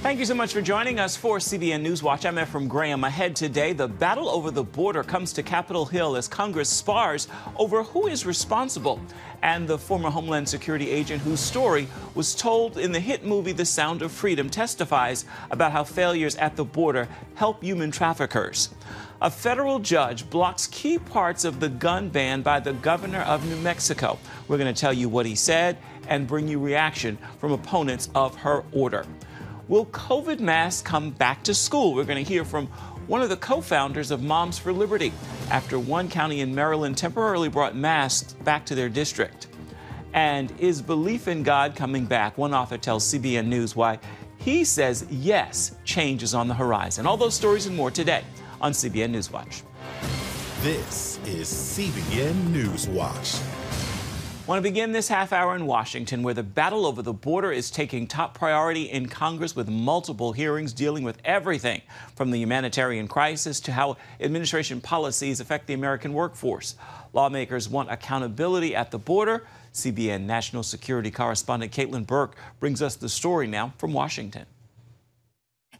Thank you so much for joining us for CBN NewsWatch. I'm Ephraim Graham. Ahead today, the battle over the border comes to Capitol Hill as Congress spars over who is responsible. And the former Homeland Security agent whose story was told in the hit movie The Sound of Freedom testifies about how failures at the border help human traffickers. A federal judge blocks key parts of the gun ban by the governor of New Mexico. We're going to tell you what he said and bring you reaction from opponents of her order. Will COVID masks come back to school? We're going to hear from one of the co-founders of Moms for Liberty after one county in Maryland temporarily brought masks back to their district. And is belief in God coming back? One author tells CBN News why he says yes, change is on the horizon. All those stories and more today on CBN NewsWatch. This is CBN NewsWatch. I want to begin this half hour in Washington, where the battle over the border is taking top priority in Congress with multiple hearings dealing with everything from the humanitarian crisis to how administration policies affect the American workforce. Lawmakers want accountability at the border. CBN national security correspondent Caitlin Burke brings us the story now from Washington.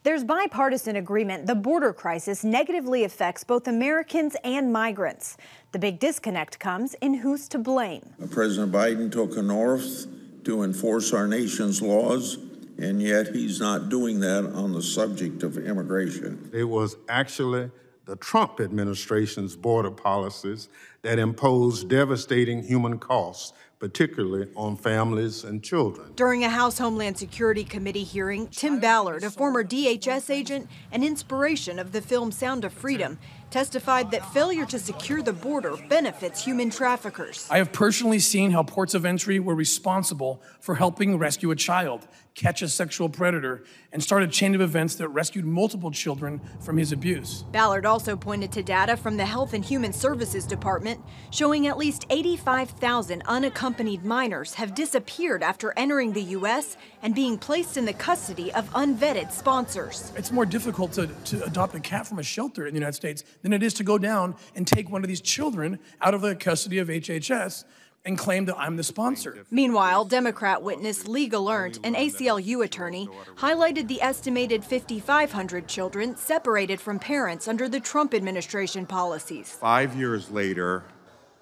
There's bipartisan agreement the border crisis negatively affects both Americans and migrants. The big disconnect comes in who's to blame. President Biden took an oath to enforce our nation's laws, and yet he's not doing that on the subject of immigration. It was actually the Trump administration's border policies that imposed devastating human costs, particularly on families and children. During a House Homeland Security Committee hearing, Tim Ballard, a former DHS agent and inspiration of the film Sound of Freedom, testified that failure to secure the border benefits human traffickers. I have personally seen how ports of entry were responsible for helping rescue a child, catch a sexual predator, and start a chain of events that rescued multiple children from his abuse. Ballard also pointed to data from the Health and Human Services Department showing at least 85,000 unaccompanied minors have disappeared after entering the U.S. and being placed in the custody of unvetted sponsors. It's more difficult to adopt a cat from a shelter in the United States than it is to go down and take one of these children out of the custody of HHS and claim that I'm the sponsor. Meanwhile, Democrat witness Lee Gallant, an ACLU attorney, highlighted the estimated 5,500 children separated from parents under the Trump administration policies. 5 years later,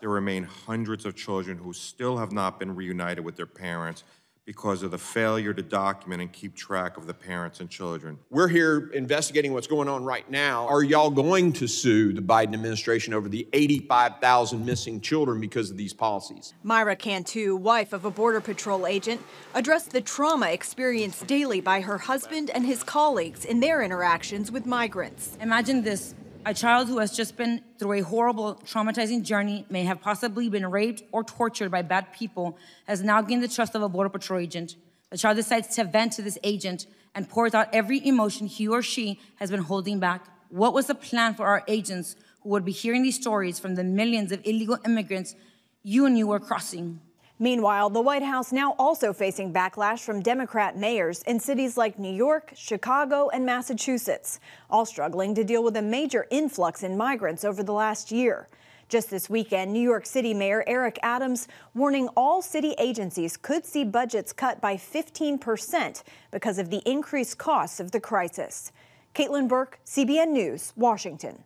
there remain hundreds of children who still have not been reunited with their parents because of the failure to document and keep track of the parents and children. We're here investigating what's going on right now. Are y'all going to sue the Biden administration over the 85,000 missing children because of these policies? Myra Cantu, wife of a Border Patrol agent, addressed the trauma experienced daily by her husband and his colleagues in their interactions with migrants. Imagine this. A child who has just been through a horrible, traumatizing journey, may have possibly been raped or tortured by bad people, has now gained the trust of a Border Patrol agent. The child decides to vent to this agent and pours out every emotion he or she has been holding back. What was the plan for our agents who would be hearing these stories from the millions of illegal immigrants you and you were crossing? Meanwhile, the White House now also facing backlash from Democrat mayors in cities like New York, Chicago, and Massachusetts, all struggling to deal with a major influx in migrants over the last year. Just this weekend, New York City Mayor Eric Adams warning all city agencies could see budgets cut by 15% because of the increased costs of the crisis. Caitlin Burke, CBN News, Washington.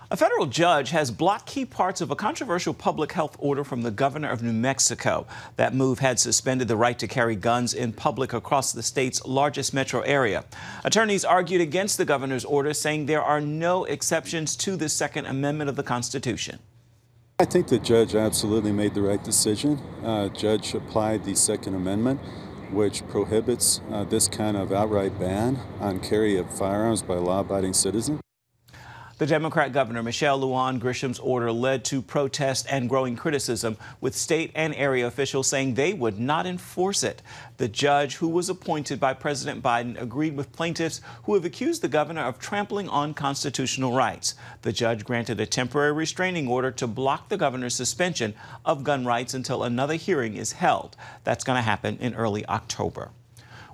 A federal judge has blocked key parts of a controversial public health order from the governor of New Mexico. That move had suspended the right to carry guns in public across the state's largest metro area. Attorneys argued against the governor's order, saying there are no exceptions to the Second Amendment of the Constitution. I think the judge absolutely made the right decision. Judge applied the Second Amendment, which prohibits this kind of outright ban on carry of firearms by law-abiding citizens. The Democrat governor, Michelle Lujan Grisham's order led to protest and growing criticism, with state and area officials saying they would not enforce it. The judge, who was appointed by President Biden, agreed with plaintiffs who have accused the governor of trampling on constitutional rights. The judge granted a temporary restraining order to block the governor's suspension of gun rights until another hearing is held. That's going to happen in early October.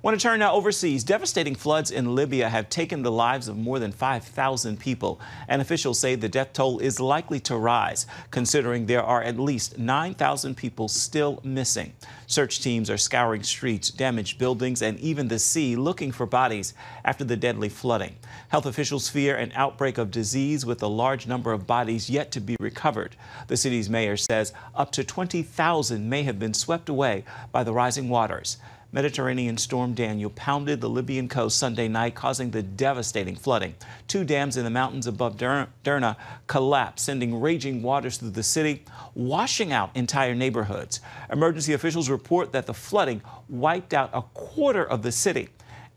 Want to turn now overseas. Devastating floods in Libya have taken the lives of more than 5,000 people, and officials say the death toll is likely to rise, considering there are at least 9,000 people still missing. Search teams are scouring streets, damaged buildings, and even the sea, looking for bodies after the deadly flooding. Health officials fear an outbreak of disease with a large number of bodies yet to be recovered. The city's mayor says up to 20,000 may have been swept away by the rising waters. Mediterranean storm Daniel pounded the Libyan coast Sunday night, causing the devastating flooding. 2 dams in the mountains above Derna collapsed, sending raging waters through the city, washing out entire neighborhoods. Emergency officials report that the flooding wiped out a quarter of the city.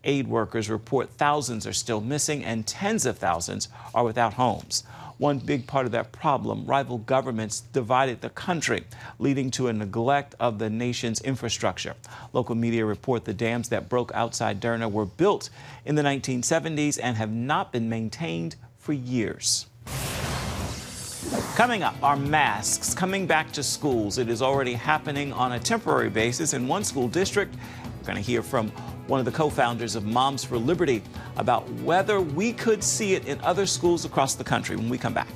Aid workers report thousands are still missing and tens of thousands are without homes. One big part of that problem, rival governments divided the country, leading to a neglect of the nation's infrastructure. Local media report the dams that broke outside Derna were built in the 1970s and have not been maintained for years. Coming up, are masks coming back to schools? It is already happening on a temporary basis in one school district. We're going to hear from one of the co-founders of Moms for Liberty about whether we could see it in other schools across the country when we come back.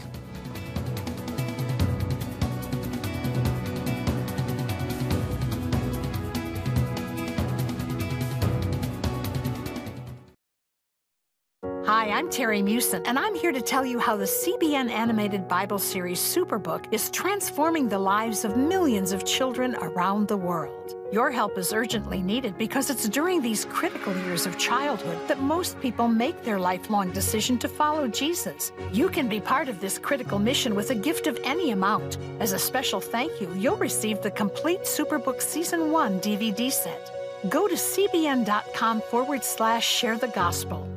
Hi, I'm Terry Mewson, and I'm here to tell you how the CBN animated Bible series Superbook is transforming the lives of millions of children around the world. Your help is urgently needed because it's during these critical years of childhood that most people make their lifelong decision to follow Jesus. You can be part of this critical mission with a gift of any amount. As a special thank you, you'll receive the complete Superbook Season 1 DVD set. Go to cbn.com/share the gospel.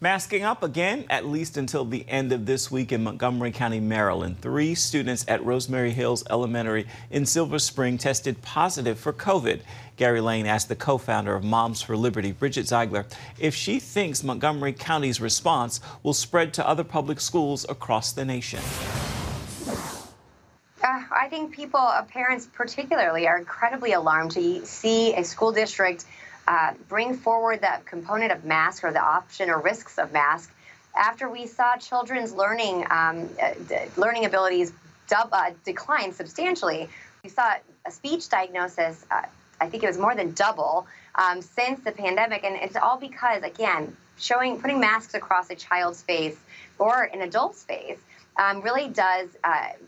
Masking up again, at least until the end of this week in Montgomery County, Maryland. 3 students at Rosemary Hills Elementary in Silver Spring tested positive for COVID. Gary Lane asked the co-founder of Moms for Liberty, Bridget Ziegler, if she thinks Montgomery County's response will spread to other public schools across the nation. I think parents particularly, are incredibly alarmed to see a school district bring forward that component of mask or the option or risks of mask after we saw children's learning abilities decline substantially. We saw a speech diagnosis, I think it was more than double since the pandemic, and it's all because, again, putting masks across a child's face or an adult's face really does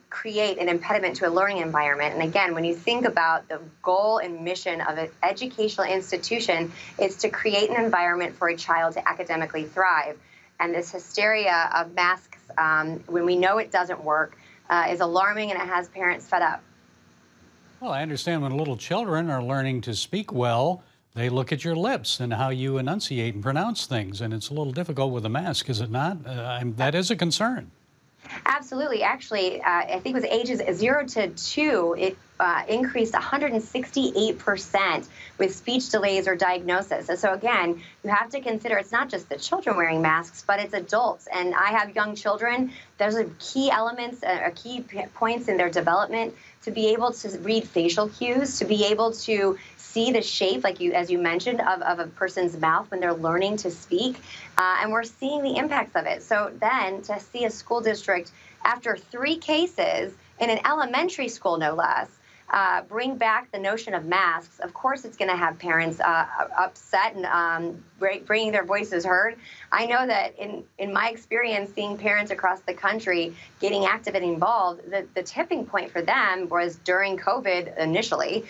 create an impediment to a learning environment. And again, when you think about the goal and mission of an educational institution, it's to create an environment for a child to academically thrive. And this hysteria of masks, when we know it doesn't work, is alarming, and it has parents fed up. Well, I understand when little children are learning to speak well, they look at your lips and how you enunciate and pronounce things. And it's a little difficult with a mask, is it not? That is a concern. Absolutely. Actually, I think it was ages 0 to 2, it increased 168% with speech delays or diagnosis. And so again, you have to consider it's not just the children wearing masks, but it's adults. And I have young children. Those are key elements, key points in their development to be able to read facial cues, to be able to see the shape, as you mentioned, of a person's mouth when they're learning to speak. And we're seeing the impacts of it. So then to see a school district, after 3 cases in an elementary school, no less, bring back the notion of masks, of course it's going to have parents upset and bringing their voices heard. I know that in my experience, seeing parents across the country getting active and involved, the tipping point for them was during COVID initially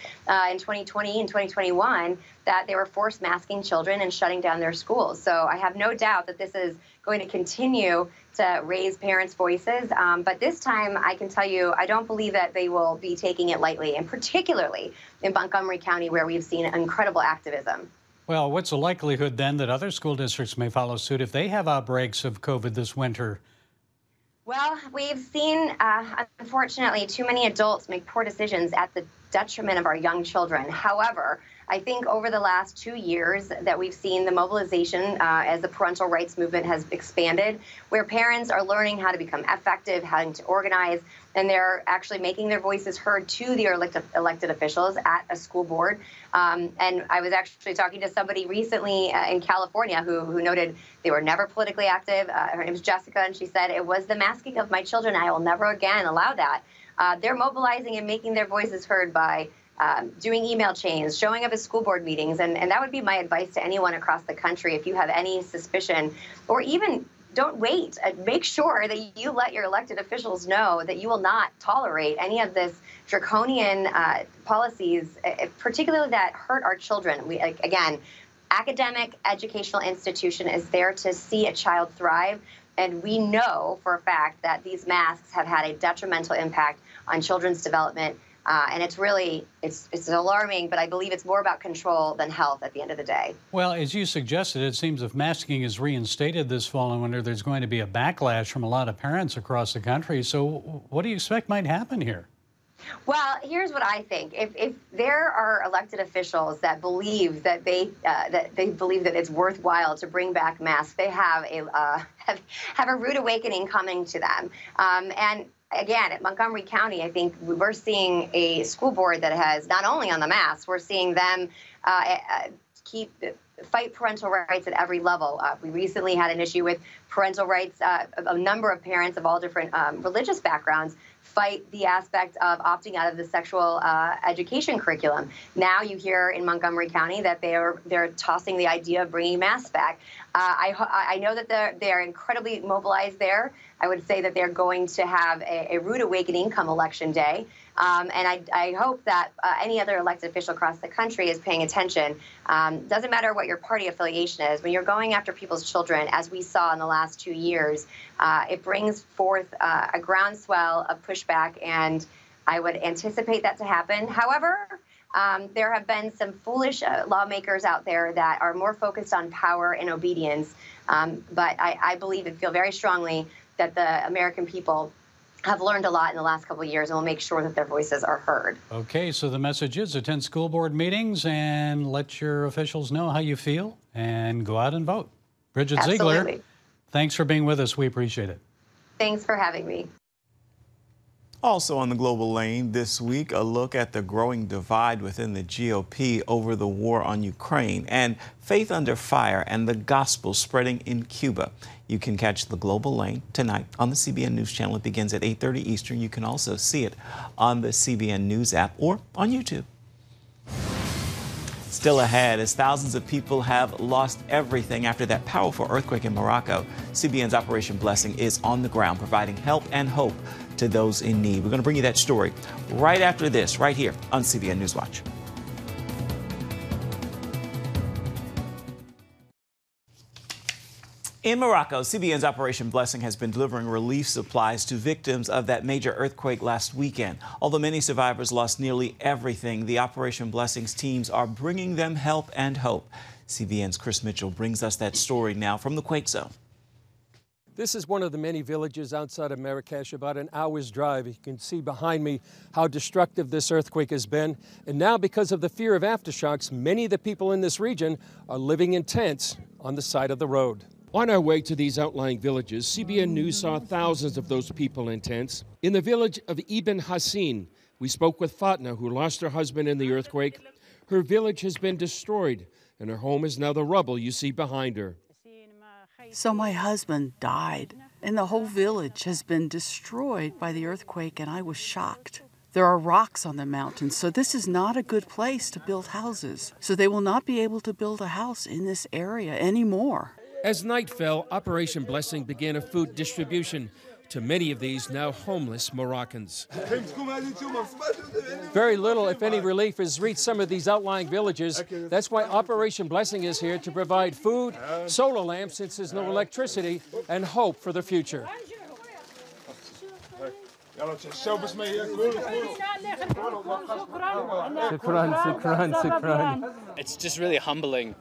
in 2020 and 2021, that they were forced masking children and shutting down their schools. So I have no doubt that this is going to continue to raise parents' voices. But this time, I can tell you, I don't believe that they will be taking it lightly, and particularly in Montgomery County, where we've seen incredible activism. Well, what's the likelihood then that other school districts may follow suit if they have outbreaks of COVID this winter? Well, we've seen, unfortunately, too many adults make poor decisions at the detriment of our young children. However, I think over the last 2 years that we've seen the mobilization as the parental rights movement has expanded, where parents are learning how to become effective, how to organize, and they're actually making their voices heard to the elected officials at a school board. And I was actually talking to somebody recently in California who noted they were never politically active. Her name is Jessica, and she said, "It was the masking of my children. I will never again allow that." They're mobilizing and making their voices heard by doing email chains, showing up at school board meetings. And that would be my advice to anyone across the country. If you have any suspicion, or even don't wait, make sure that you let your elected officials know that you will not tolerate any of this draconian policies, particularly that hurt our children. Again, academic educational institution is there to see a child thrive. And we know for a fact that these masks have had a detrimental impact on children's development. And it's really, it's alarming, but I believe it's more about control than health at the end of the day. Well, as you suggested, it seems if masking is reinstated this fall and winter, there's going to be a backlash from a lot of parents across the country. So what do you expect might happen here? Well, here's what I think. If there are elected officials that believe that they believe that it's worthwhile to bring back masks, they have a rude awakening coming to them. And again, at Montgomery County, I think we're seeing a school board that has not only on the masks, we're seeing them fight parental rights at every level. We recently had an issue with parental rights. A number of parents of all different religious backgrounds fight the aspect of opting out of the sexual education curriculum. Now you hear in Montgomery County that they're tossing the idea of bringing masks back. I know that they're incredibly mobilized there. I would say that they're going to have a rude awakening come Election Day. And I hope that any other elected official across the country is paying attention. Doesn't matter what your party affiliation is. When you're going after people's children, as we saw in the last 2 years, it brings forth a groundswell of pushback, and I would anticipate that to happen. However, there have been some foolish lawmakers out there that are more focused on power and obedience. But I believe and feel very strongly that the American people have learned a lot in the last couple of years, and will make sure that their voices are heard. Okay, so the message is attend school board meetings and let your officials know how you feel and go out and vote. Bridget Ziegler, thanks for being with us. We appreciate it. Thanks for having me. Also on the global lane this week, a look at the growing divide within the GOP over the war on Ukraine and faith under fire and the gospel spreading in Cuba. You can catch the global lane tonight on the CBN News Channel. It begins at 8:30 Eastern. You can also see it on the CBN News app or on YouTube. Still ahead, as thousands of people have lost everything after that powerful earthquake in Morocco, CBN's Operation Blessing is on the ground, providing help and hope to those in need. We're going to bring you that story right after this, right here on CBN NewsWatch. In Morocco, CBN's Operation Blessing has been delivering relief supplies to victims of that major earthquake last weekend. Although many survivors lost nearly everything, the Operation Blessing's teams are bringing them help and hope. CBN's Chris Mitchell brings us that story now from the quake zone. This is one of the many villages outside of Marrakesh, about an hour's drive. You can see behind me how destructive this earthquake has been. And now, because of the fear of aftershocks, many of the people in this region are living in tents on the side of the road. On our way to these outlying villages, CBN News saw thousands of those people in tents. In the village of Ibn Hassin, we spoke with Fatna, who lost her husband in the earthquake. Her village has been destroyed, and her home is now the rubble you see behind her. So my husband died, and the whole village has been destroyed by the earthquake, and I was shocked. There are rocks on the mountain, so this is not a good place to build houses. So they will not be able to build a house in this area anymore. As night fell, Operation Blessing began a food distribution to many of these now homeless Moroccans. Very little, if any, relief has reached some of these outlying villages. That's why Operation Blessing is here to provide food, solar lamps since there's no electricity, and hope for the future. It's just really humbling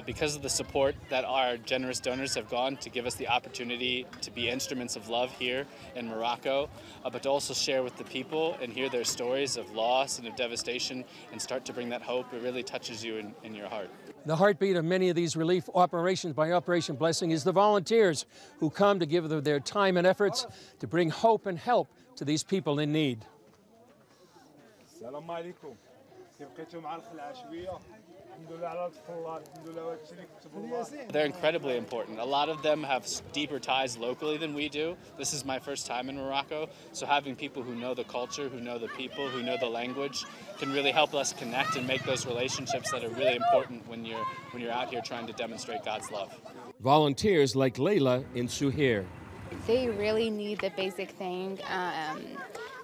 because of the support that our generous donors have gone to give us the opportunity to be instruments of love here in Morocco, but to also share with the people and hear their stories of loss and of devastation and start to bring that hope. It really touches you in your heart. The heartbeat of many of these relief operations by Operation Blessing is the volunteers who come to give their time and efforts to bring hope and help to these people in need. They're incredibly important. A lot of them have deeper ties locally than we do. This is my first time in Morocco, so having people who know the culture, who know the people, who know the language, can really help us connect and make those relationships that are really important when you're out here trying to demonstrate God's love. Volunteers like Layla in Suhair. They really need the basic thing,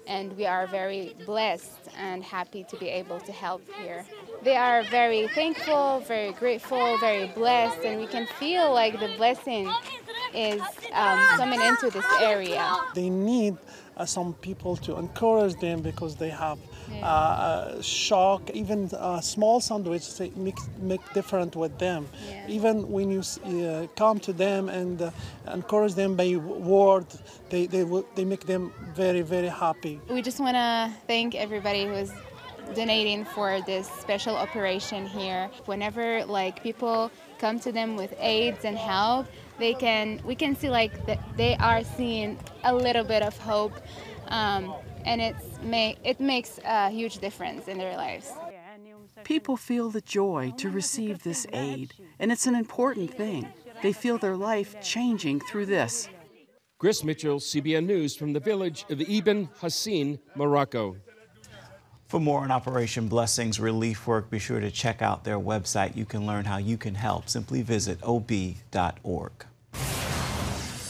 and we are very blessed and happy to be able to help here. They are very thankful, very grateful, very blessed, and we can feel like the blessing is coming into this area. They need some people to encourage them because they have shock. Even a small sandwich make different with them. Yeah. Even when you come to them and encourage them by word, they make them very, very happy. We just want to thank everybody who's donating for this special operation here. Whenever people come to them with aids and help, we can see that they are seeing a little bit of hope, and it makes a huge difference in their lives. People feel the joy to receive this aid, and it's an important thing. They feel their life changing through this. Chris Mitchell, CBN News from the village of Ibn Hassin, Morocco. For more on Operation Blessing's relief work, be sure to check out their website. You can learn how you can help. Simply visit ob.org.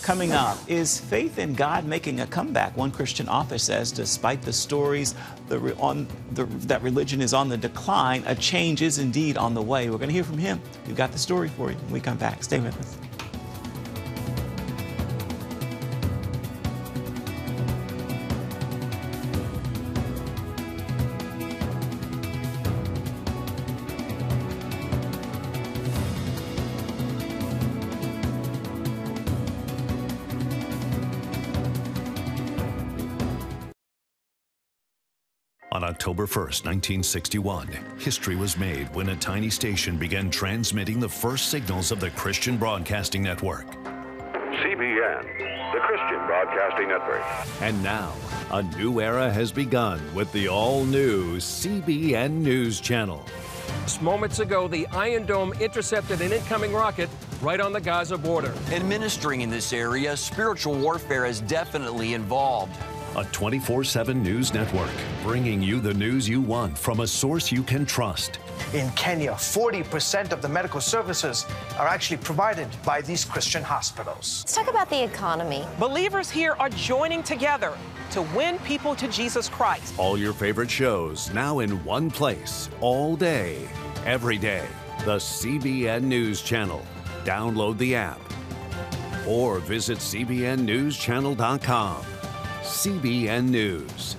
Coming up, is faith in God making a comeback? One Christian author says, despite the stories that religion is on the decline, a change is indeed on the way. We're going to hear from him. We've got the story for you when we come back. Stay with us. On October 1st, 1961, history was made when a tiny station began transmitting the first signals of the Christian Broadcasting Network. CBN, the Christian Broadcasting Network. And now, a new era has begun with the all-new CBN News Channel. Just moments ago, the Iron Dome intercepted an incoming rocket right on the Gaza border. Administering in this area, spiritual warfare is definitely involved. A 24/7 news network, bringing you the news you want from a source you can trust. In Kenya, 40% of the medical services are actually provided by these Christian hospitals. Let's talk about the economy. Believers here are joining together to win people to Jesus Christ. All your favorite shows now in one place, all day, every day. The CBN News Channel. Download the app or visit cbnnewschannel.com. CBN News.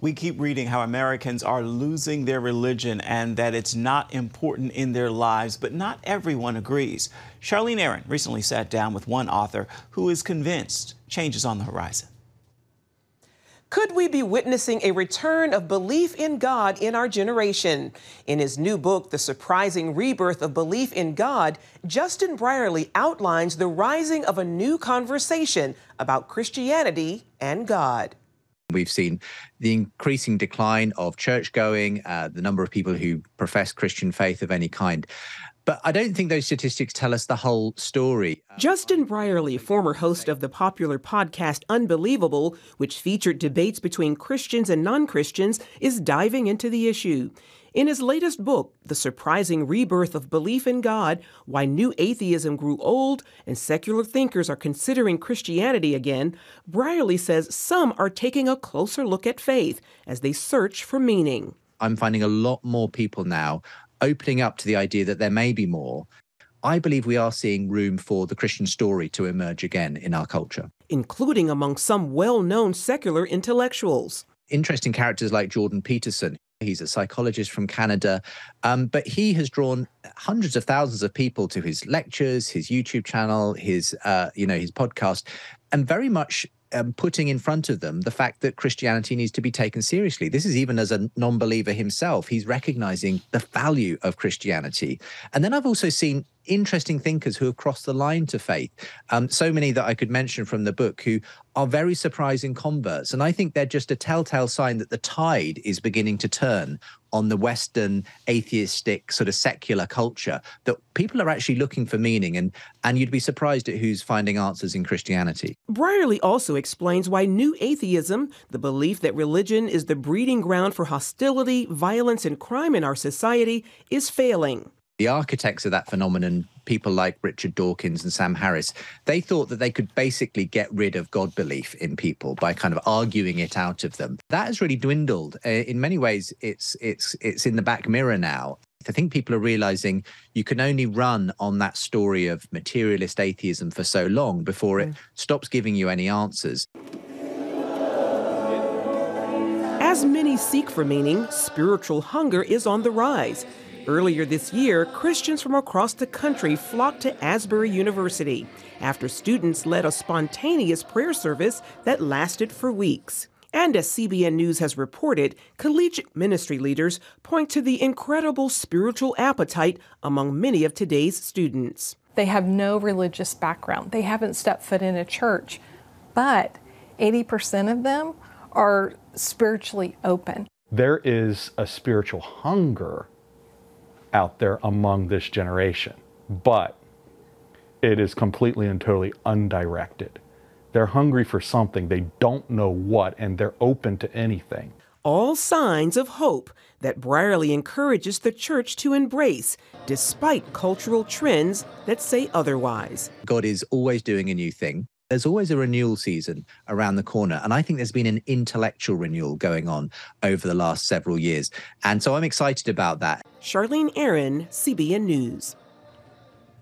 We keep reading how Americans are losing their religion and that it's not important in their lives, but not everyone agrees. Charlene Aaron recently sat down with one author who is convinced change is on the horizon. Could we be witnessing a return of belief in God in our generation? In his new book, The Surprising Rebirth of Belief in God, Justin Brierley outlines the rising of a new conversation about Christianity and God. We've seen the increasing decline of church-going, the number of people who profess Christian faith of any kind. But I don't think those statistics tell us the whole story. Justin Brierley, former host of the popular podcast Unbelievable, which featured debates between Christians and non-Christians, is diving into the issue. In his latest book, The Surprising Rebirth of Belief in God, Why New Atheism Grew Old and Secular Thinkers Are Considering Christianity Again, Brierley says some are taking a closer look at faith as they search for meaning. I'm finding a lot more people now opening up to the idea that there may be more. I believe we are seeing room for the Christian story to emerge again in our culture, including among some well-known secular intellectuals. Interesting characters like Jordan Peterson. He's a psychologist from Canada, but he has drawn hundreds of thousands of people to his lectures, his YouTube channel, his podcast, and very much putting in front of them the fact that Christianity needs to be taken seriously. This is even as a non-believer himself. He's recognizing the value of Christianity. And then I've also seen interesting thinkers who have crossed the line to faith. So many that I could mention from the book who are very surprising converts. And I think they're just a telltale sign that the tide is beginning to turn on the Western atheistic sort of secular culture, that people are actually looking for meaning. And you'd be surprised at who's finding answers in Christianity. Brierley also explains why new atheism, the belief that religion is the breeding ground for hostility, violence, and crime in our society, is failing. The architects of that phenomenon, people like Richard Dawkins and Sam Harris, they thought that they could basically get rid of God belief in people by kind of arguing it out of them. That has really dwindled. In many ways, it's in the back mirror now. I think people are realizing you can only run on that story of materialist atheism for so long before it stops giving you any answers. As many seek for meaning, spiritual hunger is on the rise. Earlier this year, Christians from across the country flocked to Asbury University after students led a spontaneous prayer service that lasted for weeks. And as CBN News has reported, collegiate ministry leaders point to the incredible spiritual appetite among many of today's students. They have no religious background. They haven't stepped foot in a church, but 80% of them are spiritually open. There is a spiritual hunger out there among this generation, but it is completely and totally undirected. They're hungry for something, they don't know what, and they're open to anything. All signs of hope that Brierley encourages the church to embrace, despite cultural trends that say otherwise. God is always doing a new thing. There's always a renewal season around the corner. And I think there's been an intellectual renewal going on over the last several years. And so I'm excited about that. Charlene Aaron, CBN News.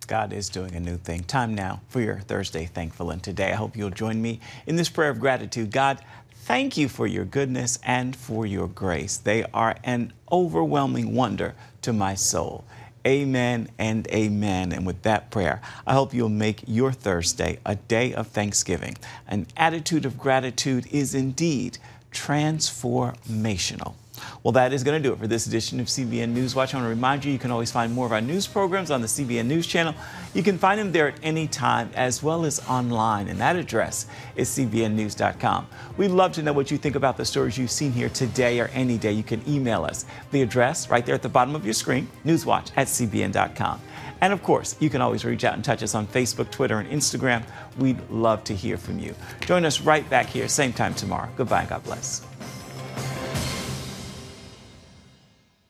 God is doing a new thing. Time now for your Thursday Thankful. And today I hope you'll join me in this prayer of gratitude. God, thank you for your goodness and for your grace. They are an overwhelming wonder to my soul. Amen and amen. And with that prayer, I hope you'll make your Thursday a day of thanksgiving. An attitude of gratitude is indeed transformational. Well, that is going to do it for this edition of CBN NewsWatch. I want to remind you can always find more of our news programs on the CBN News channel. You can find them there at any time as well as online, and that address is cbnnews.com. We'd love to know what you think about the stories you've seen here today or any day. You can email us. The address right there at the bottom of your screen, newswatch@cbn.com. And of course, you can always reach out and touch us on Facebook, Twitter, and Instagram. We'd love to hear from you. Join us right back here, same time tomorrow. Goodbye and God bless.